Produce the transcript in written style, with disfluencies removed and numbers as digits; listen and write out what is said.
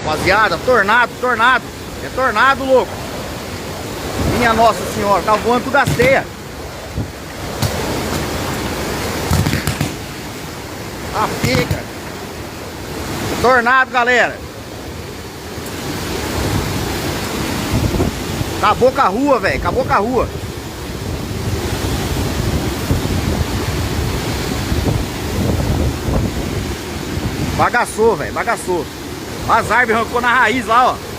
Rapaziada, tornado, tornado. É tornado, louco. Minha Nossa Senhora, tá voando tudo as teias. Ah, fica. Tornado, galera. Acabou com a rua, velho. Acabou com a rua. Bagaçou, velho. Bagaçou. As árvores arrancou na raiz lá, ó.